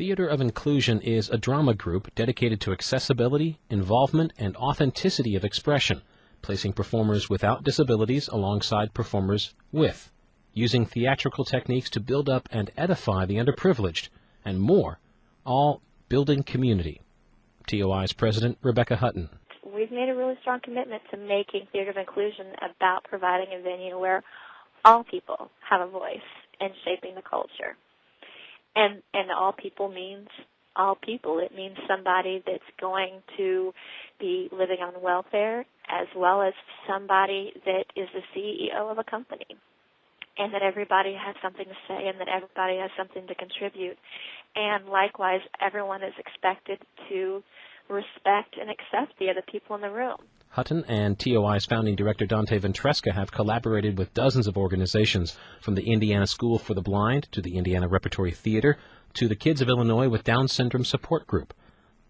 Theater of Inclusion is a drama group dedicated to accessibility, involvement, and authenticity of expression, placing performers without disabilities alongside performers with, using theatrical techniques to build up and edify the underprivileged, and more, all building community. TOI's president, Rebecca Hutton. We've made a really strong commitment to making Theater of Inclusion about providing a venue where all people have a voice in shaping the culture. And all people means all people. It means somebody that's going to be living on welfare, as well as somebody that is the CEO of a company, and that everybody has something to say and that everybody has something to contribute. And likewise, everyone is expected to respect and accept the other people in the room. Hutton and TOI's founding director Dante Ventresca have collaborated with dozens of organizations, from the Indiana School for the Blind to the Indiana Repertory Theater to the Kids of Illinois with Down Syndrome Support Group.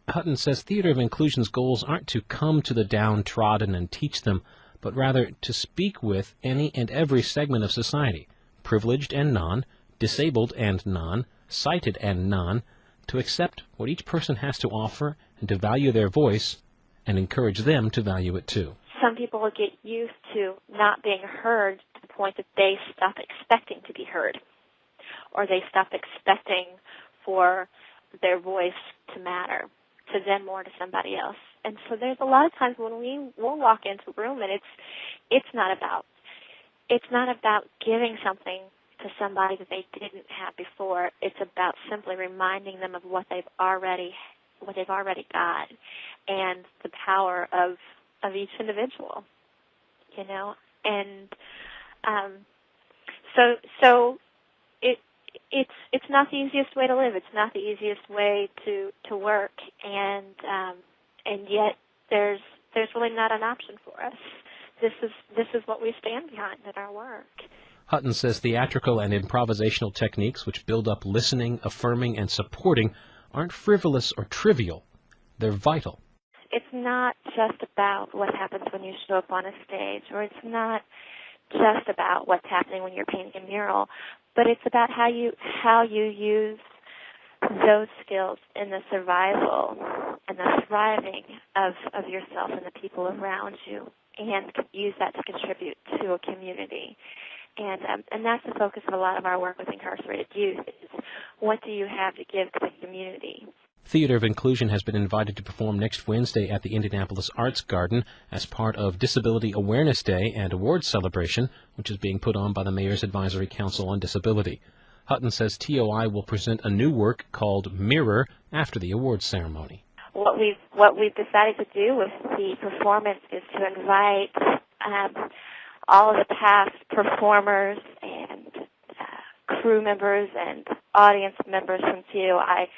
Hutton says Theater of Inclusion's goals aren't to come to the downtrodden and teach them, but rather to speak with any and every segment of society, privileged and non, disabled and non, sighted and non, to accept what each person has to offer and to value their voice and encourage them to value it too. Some people will get used to not being heard to the point that they stop expecting to be heard, or they stop expecting for their voice to matter to them or to somebody else. And so there's a lot of times when we'll walk into a room and it's not about giving something to somebody that they didn't have before. It's about simply reminding them of what they've already got, and the power of each individual, you know. And so it's not the easiest way to live. It's not the easiest way to work, and yet there's really not an option for us. This is what we stand behind in our work. Hutton says theatrical and improvisational techniques which build up listening, affirming, and supporting aren't frivolous or trivial. They're vital. It's not just about what happens when you show up on a stage, or it's not just about what's happening when you're painting a mural, but it's about how you use those skills in the survival and the thriving of yourself and the people around you, and use that to contribute to a community. And that's the focus of a lot of our work with incarcerated youth, is what do you have to give to the community? Theater of Inclusion has been invited to perform next Wednesday at the Indianapolis Arts Garden as part of Disability Awareness Day and Awards Celebration, which is being put on by the Mayor's Advisory Council on Disability. Hutton says TOI will present a new work called Mirror after the awards ceremony. What we've decided to do with the performance is to invite all of the past performers and crew members and audience members from TOI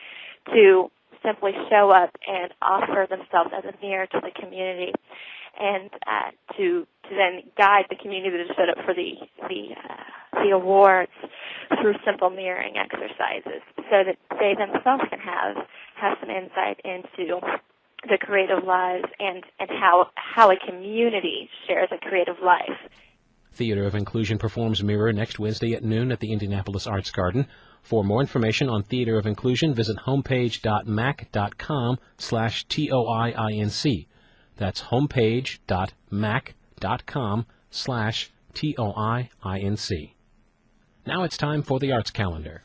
to simply show up and offer themselves as a mirror to the community, and to then guide the community that showed up for the awards through simple mirroring exercises, so that they themselves can have some insight into the creative lives and how a community shares a creative life. Theater of Inclusion performs Mirror next Wednesday at noon at the Indianapolis Arts Garden. For more information on Theater of Inclusion, visit homepage.mac.com/TOIINC. That's homepage.mac.com/TOIINC. Now it's time for the Arts Calendar.